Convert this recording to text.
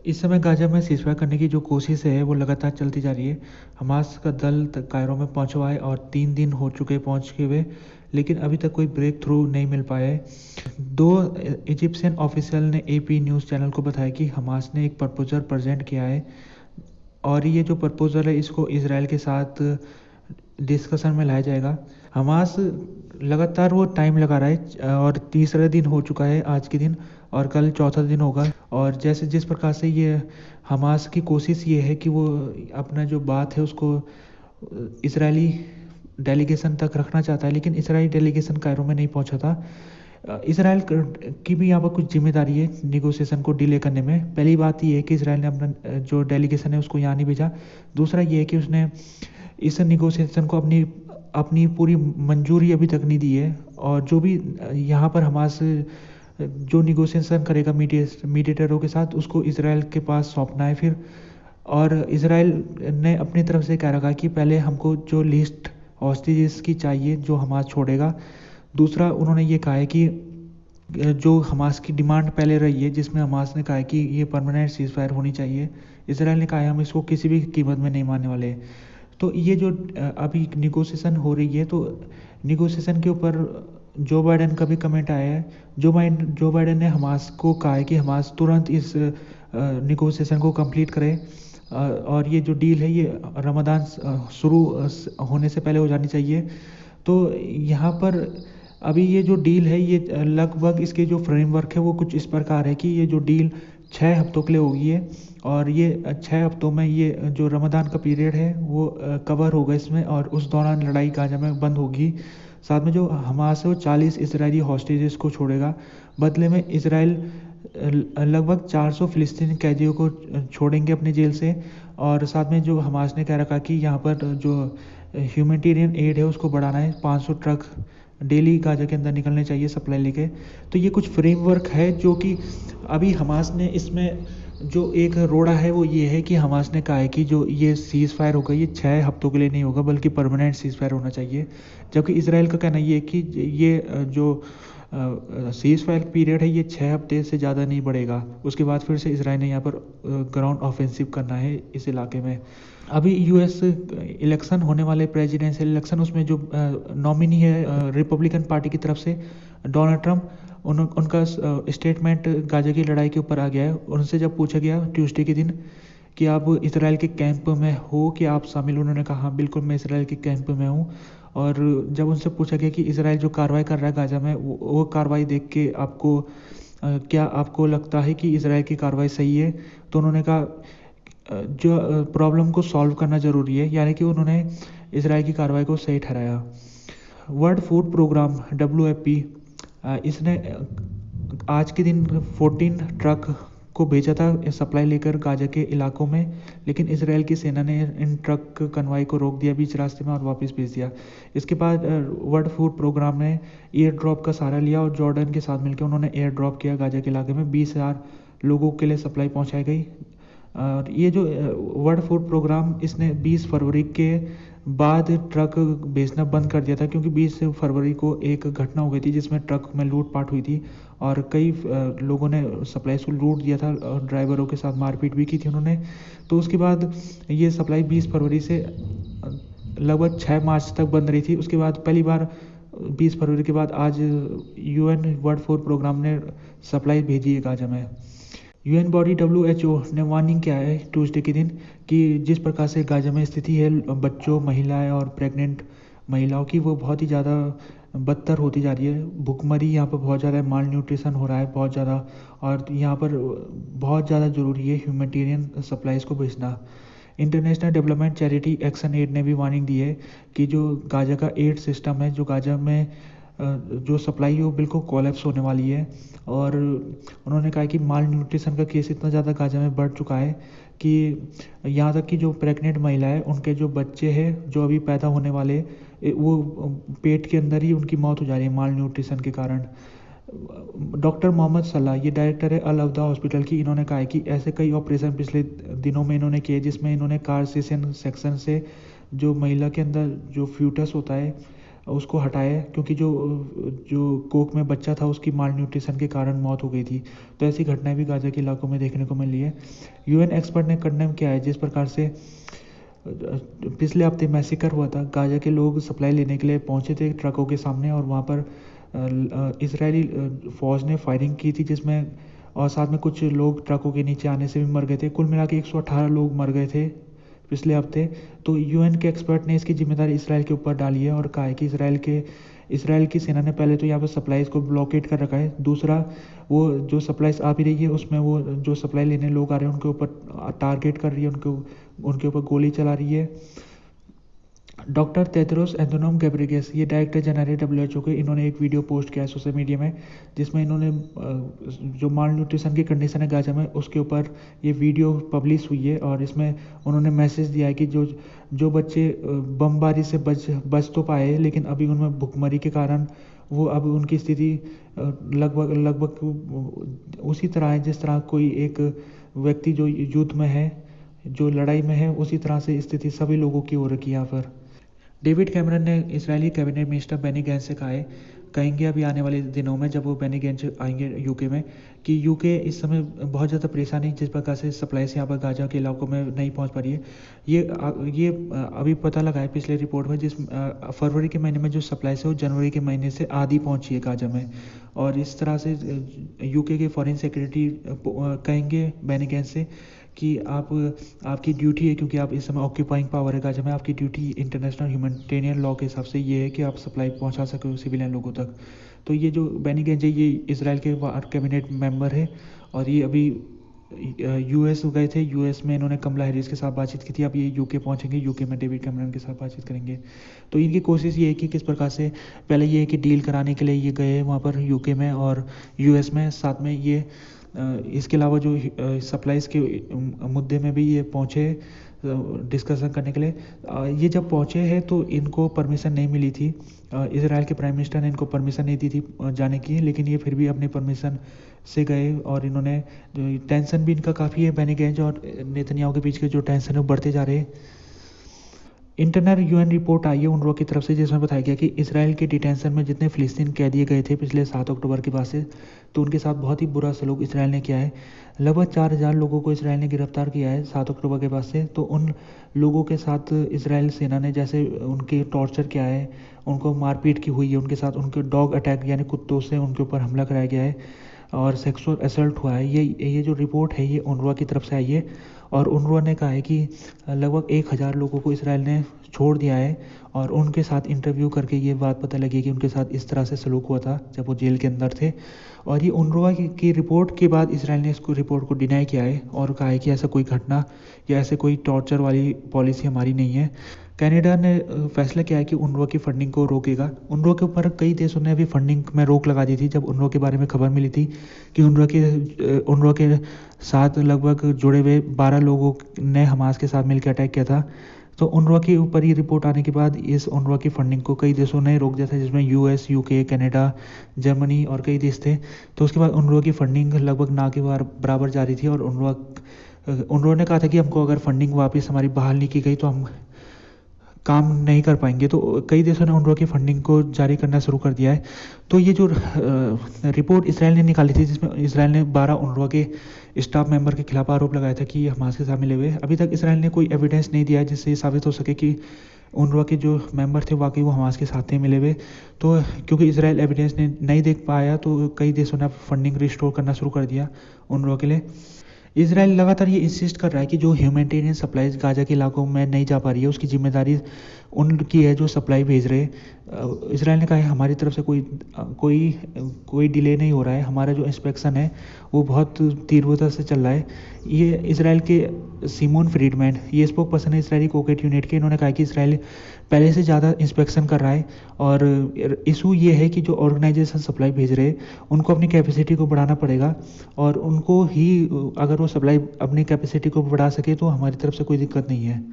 इस समय गाजा में सीज़फायर करने की जो कोशिश है वो लगातार चलती जा रही है। हमास का दल कायरो में पहुंचा हुआ है और 3 दिन हो चुके पहुंच के हुए, लेकिन अभी तक कोई ब्रेक थ्रू नहीं मिल पाया है। दो इजिप्शियन ऑफिशियल ने एपी न्यूज़ चैनल को बताया कि हमास ने एक प्रपोजल प्रेजेंट किया है और ये जो प्रपोजल है इसको इसराइल के साथ डिस्कशन में लाया जाएगा। हमास लगातार वो टाइम लगा रहा है और तीसरा दिन हो चुका है आज के दिन, और कल चौथा दिन होगा। और जैसे जिस प्रकार से ये हमास की कोशिश ये है कि वो अपना जो बात है उसको इजरायली डेलीगेशन तक रखना चाहता है, लेकिन इजरायली डेलीगेशन कायरो में नहीं पहुंचा था। इसराइल की भी यहाँ पर कुछ जिम्मेदारी है निगोशिएशन को डिले करने में। पहली बात ये है कि इसराइल ने अपना जो डेलीगेशन है उसको यहाँ नहीं भेजा। दूसरा ये है कि उसने इस निगोशिएशन को अपनी अपनी पूरी मंजूरी अभी तक नहीं दी है, और जो भी यहाँ पर हमास जो निगोशिएशन करेगा मीडिएटरों के साथ उसको इसराइल के पास सौंपना है फिर। और इसराइल ने अपनी तरफ से कह रखा कि पहले हमको जो लिस्ट हॉस्टेजेस की चाहिए जो हमास छोड़ेगा। दूसरा उन्होंने ये कहा है कि जो हमास की डिमांड पहले रही है जिसमें हमास ने कहा है कि ये परमानेंट सीज फायर होनी चाहिए, इसराइल ने कहा है हम इसको किसी भी कीमत में नहीं मानने वाले। तो ये जो अभी निगोशिएशन हो रही है, तो निगोशिएशन के ऊपर जो बाइडन का भी कमेंट आया है। जो बाइडन ने हमास को कहा है कि हमास तुरंत इस निगोशिएशन को कंप्लीट करे, और ये जो डील है ये रमज़ान शुरू होने से पहले हो जानी चाहिए। तो यहाँ पर अभी ये जो डील है ये लगभग इसके जो फ्रेमवर्क है वो कुछ इस प्रकार है कि ये जो डील 6 हफ्तों के लिए होगी है, और ये 6 हफ्तों में ये जो रमज़ान का पीरियड है वो कवर होगा इसमें, और उस दौरान लड़ाई गाजा में बंद होगी। साथ में जो हमास है वो 40 इसराइली हॉस्टेजेस को छोड़ेगा। बदले में इसराइल लगभग 400 फिलिस्तीनी कैदियों को छोड़ेंगे अपनी जेल से। और साथ में जो हमास ने कह रखा कि यहाँ पर जो ह्यूमैनिटेरियन एड है उसको बढ़ाना है, 500 ट्रक डेली गाजा के अंदर निकलने चाहिए सप्लाई लेके। तो ये कुछ फ्रेमवर्क है जो कि अभी हमास ने इसमें जो एक रोड़ा है वो ये है कि हमास ने कहा है कि जो ये सीज़ फायर होगा ये 6 हफ्तों के लिए नहीं होगा बल्कि परमानेंट सीज़ फायर होना चाहिए। जबकि इसराइल का कहना ये है कि ये जो सीज़ फायर पीरियड है ये 6 हफ्ते से ज़्यादा नहीं बढ़ेगा। उसके बाद फिर से इसराइल ने यहाँ पर ग्राउंड ऑफेंसिव करना है इस इलाके में। अभी यूएस इलेक्शन होने वाले, प्रेसिडेंशियल इलेक्शन, उसमें जो नॉमिनी है रिपब्लिकन पार्टी की तरफ से डोनाल्ड ट्रंप, उनका स्टेटमेंट गाजा की लड़ाई के ऊपर आ गया है। उनसे जब पूछा गया ट्यूसडे के दिन कि आप इसराइल के कैंप में हो कि आप शामिल, उन्होंने कहा हाँ बिल्कुल मैं इसराइल के कैंप में हूँ। और जब उनसे पूछा गया कि इसराइल जो कार्रवाई कर रहा है गाजा में वो कार्रवाई देख के आपको क्या आपको लगता है कि इसराइल की कार्रवाई सही है, तो उन्होंने कहा जो प्रॉब्लम को सॉल्व करना ज़रूरी है, यानी कि उन्होंने इसराइल की कार्रवाई को सही ठहराया। वर्ल्ड फूड प्रोग्राम WFP इसने आज के दिन 14 ट्रक को भेजा था सप्लाई लेकर गाजा के इलाकों में, लेकिन इसराइल की सेना ने इन ट्रक कन्वाई को रोक दिया बीच रास्ते में और वापस भेज दिया। इसके बाद वर्ल्ड फूड प्रोग्राम ने एयर ड्रॉप का सहारा लिया और जॉर्डन के साथ मिलकर उन्होंने एयर ड्रॉप किया गाजा के इलाके में। 20,000 लोगों के लिए सप्लाई पहुंचाई गई। और ये जो वर्ल्ड फूड प्रोग्राम इसने 20 फरवरी के बाद ट्रक भेजना बंद कर दिया था, क्योंकि 20 फरवरी को एक घटना हो गई थी जिसमें ट्रक में लूटपाट हुई थी और कई लोगों ने सप्लाई को लूट दिया था और ड्राइवरों के साथ मारपीट भी की थी उन्होंने। तो उसके बाद ये सप्लाई 20 फरवरी से लगभग 6 मार्च तक बंद रही थी। उसके बाद पहली बार 20 फरवरी के बाद आज UN वर्ल्ड फूड प्रोग्राम ने सप्लाई भेजी है गाजा में। UN बॉडी WHO ने वार्निंग किया है ट्यूसडे के दिन कि जिस प्रकार से गाजा में स्थिति है बच्चों, महिलाएं और प्रेग्नेंट महिलाओं की, वो बहुत ही ज़्यादा बदतर होती जा रही है। भुखमरी यहाँ पर बहुत ज़्यादा है, माल न्यूट्रिशन हो रहा है बहुत ज़्यादा, और यहाँ पर बहुत ज़्यादा ज़रूरी है ह्यूमैनिटेरियन सप्लाईज़ को भेजना। International development charity action aid ने भी वार्निंग दी है कि जो गाजा का एड सिस्टम है, जो गाजा में जो सप्लाई है वो बिल्कुल कोलैप्स होने वाली है। और उन्होंने कहा कि माल न्यूट्रिशन का केस इतना ज़्यादा गाजा में बढ़ चुका है कि यहाँ तक कि जो प्रेग्नेंट महिला है उनके जो बच्चे हैं जो अभी पैदा होने वाले, वो पेट के अंदर ही उनकी मौत हो जा रही है माल न्यूट्रिशन के कारण। डॉक्टर मोहम्मद सलाह, ये डायरेक्टर है अल अब्दा हॉस्पिटल की, इन्होंने कहा है कि ऐसे कई ऑपरेशन पिछले दिनों में इन्होंने किए जिसमें इन्होंने कार सेक्शन से जो महिला के अंदर जो फ्यूटस होता है उसको हटाया, क्योंकि जो जो कोक में बच्चा था उसकी माल न्यूट्रिशन के कारण मौत हो गई थी। तो ऐसी घटनाएं भी गाज़ा के इलाकों में देखने को मिली है। यूएन एक्सपर्ट ने कंडेम किया है जिस प्रकार से पिछले हफ्ते मैसेकर हुआ था। गाज़ा के लोग सप्लाई लेने के लिए पहुंचे थे ट्रकों के सामने, और वहां पर इजरायली फ़ौज ने फायरिंग की थी, जिसमें और साथ में कुछ लोग ट्रकों के नीचे आने से भी मर गए थे। कुल मिला के 118 लोग मर गए थे पिछले हफ्ते। तो यूएन के एक्सपर्ट ने इसकी जिम्मेदारी इसराइल के ऊपर डाली है और कहा है कि इसराइल की सेना ने पहले तो यहाँ पर सप्लाईज को ब्लॉकेट कर रखा है। दूसरा, वो जो सप्लाईज आ भी रही है उसमें वो जो सप्लाई लेने लोग आ रहे हैं उनके ऊपर टारगेट कर रही है, उनके ऊपर गोली चला रही है। डॉक्टर तेद्रोस एधनोम घेब्रेयेसस, ये डायरेक्टर जनरल WHO के, इन्होंने एक वीडियो पोस्ट किया है सोशल मीडिया में, जिसमें इन्होंने जो माल न्यूट्रिशन की कंडीशन है गाजा में उसके ऊपर ये वीडियो पब्लिश हुई है। और इसमें उन्होंने मैसेज दिया है कि जो बच्चे बमबारी से बच तो पाए, लेकिन अभी उनमें भुखमरी के कारण वो अब उनकी स्थिति लगभग उसी तरह है जिस तरह कोई एक व्यक्ति जो युद्ध में है, जो लड़ाई में है, उसी तरह से स्थिति सभी लोगों की हो रखी है यहाँ पर। डेविड कैमरन ने Israeli cabinet minister Benny Gantz से कहेंगे अभी आने वाले दिनों में जब वो बेनी गैंट्स आएंगे यूके में, कि यूके इस समय बहुत ज़्यादा परेशानी जिस प्रकार से सप्लाईस यहाँ पर गाजा के इलाकों में नहीं पहुँच पा रही है। ये अभी पता लगा है पिछले रिपोर्ट में, फरवरी के महीने में जो सप्लाईस है वो जनवरी के महीने से आधी पहुँची है गाजा में। और इस तरह से यूके के फॉरेन सेक्रेटरी कहेंगे बेनी गैंट्स से कि आपकी ड्यूटी है, क्योंकि आप इस समय ऑक्यूपाइंग पावर है गाजा में, आपकी ड्यूटी इंटरनेशनल ह्यूमैनिटेरियन लॉ के हिसाब से ये है कि आप सप्लाई पहुंचा सको सिविलियन लोगों तक। तो ये जो बेनी गैंट्स है ये इसराइल के कैबिनेट मेंबर है, और ये अभी यूएस गए थे। यूएस में इन्होंने कमला हैरिस के साथ बातचीत की थी। अब ये यूके पहुंचेंगे, यूके में डेविड कैमरन के साथ बातचीत करेंगे। तो इनकी कोशिश ये है कि किस प्रकार से पहले ये है कि डील कराने के लिए ये गए वहाँ पर यूके में और यूएस में, साथ में ये इसके अलावा जो सप्लाईज के मुद्दे में भी ये पहुँचे डिस्कशन करने के लिए। ये जब पहुँचे हैं तो इनको परमिशन नहीं मिली थी, इजराइल के प्राइम मिनिस्टर ने इनको परमिशन नहीं दी थी जाने की, लेकिन ये फिर भी अपनी परमिशन से गए। और इन्होंने टेंशन भी इनका काफ़ी है, बेनी गैंट्स और नेतन्याहू के बीच के जो टेंशन है वो बढ़ते जा रहे हैं। इंटरनल यूएन रिपोर्ट आई है UNRWA की तरफ से, जिसमें बताया गया कि इसराइल के डिटेंशन में जितने फ़िलिस्तीन कैदी गए थे पिछले 7 अक्टूबर के बाद से, तो उनके साथ बहुत ही बुरा सलूक इसराइल ने किया है। लगभग 4000 लोगों को इसराइल ने गिरफ्तार किया है 7 अक्टूबर के बाद से। तो उन लोगों के साथ इसराइल सेना ने जैसे उनके टॉर्चर किया है, उनको मारपीट की हुई है, उनके साथ उनके डॉग अटैक यानी कुत्तों से उनके ऊपर हमला कराया गया है और सेक्सुअल असल्ट हुआ है। ये जो रिपोर्ट है ये UNRWA की तरफ से आई है, और UNRWA ने कहा है कि लगभग 1000 लोगों को इसराइल ने छोड़ दिया है, और उनके साथ इंटरव्यू करके ये बात पता लगी कि उनके साथ इस तरह से सलूक हुआ था जब वो जेल के अंदर थे। और ये UNRWA की रिपोर्ट के बाद इसराइल ने इसको रिपोर्ट को डिनाई किया है और कहा है कि ऐसा कोई घटना या ऐसे कोई टॉर्चर वाली पॉलिसी हमारी नहीं है। कनाडा ने फैसला किया है कि UNRWA की फंडिंग को रोकेगा। UNRWA के ऊपर कई देशों ने अभी फंडिंग में रोक लगा दी थी जब UNRWA के बारे में खबर मिली थी कि UNRWA के साथ लगभग जुड़े हुए 12 लोगों ने हमास के साथ मिलकर अटैक किया था। तो UNRWA के ऊपर ये रिपोर्ट आने के बाद इस UNRWA की फंडिंग को कई देशों ने रोक दिया था, जिसमें US, UK, कनाडा, जर्मनी और कई देश थे। तो उसके बाद UNRWA की फंडिंग लगभग ना के बराबर जारी थी, और UNRWA ने कहा था कि हमको अगर फंडिंग वापस हमारी बहाल नहीं की गई तो हम काम नहीं कर पाएंगे। तो कई देशों ने UNRWA की फंडिंग को जारी करना शुरू कर दिया है। तो ये जो रिपोर्ट इसराइल ने निकाली थी, जिसमें इसराइल ने 12 UNRWA के स्टाफ मेंबर के खिलाफ आरोप लगाया था कि ये हमास के साथ मिले हुए। अभी तक इसराइल ने कोई एविडेंस नहीं दिया है जिससे ये साबित हो सके कि UNRWA के जो मेंबर थे वाकई वो हमास के साथ थे मिले हुए। तो क्योंकि इसराइल एविडेंस ने नहीं देख पाया तो कई देशों ने फंडिंग रिस्टोर करना शुरू कर दिया UNRWA के लिए। इसराइल लगातार ये इंसिस्ट कर रहा है कि जो ह्यूमैनिटेरियन सप्लाईज गाजा के इलाकों में नहीं जा पा रही है उसकी जिम्मेदारी उनकी है जो सप्लाई भेज रहे हैं। इसराइल ने कहा है हमारी तरफ से कोई डिले नहीं हो रहा है, हमारा जो इंस्पेक्शन है वो बहुत तीव्रता से चल रहा है। ये इसराइल के सिमोन फ्रीडमैन, ये स्पोक पर्सन है इसराइली कोकेट यूनिट के, इन्होंने कहा कि इसराइल पहले से ज़्यादा इंस्पेक्शन कर रहा है, और इशू ये है कि जो ऑर्गेनाइजेशन सप्लाई भेज रहे हैं उनको अपनी कैपेसिटी को बढ़ाना पड़ेगा, और उनको ही अगर वो सप्लाई अपनी कैपेसिटी को बढ़ा सके तो हमारी तरफ से कोई दिक्कत नहीं है।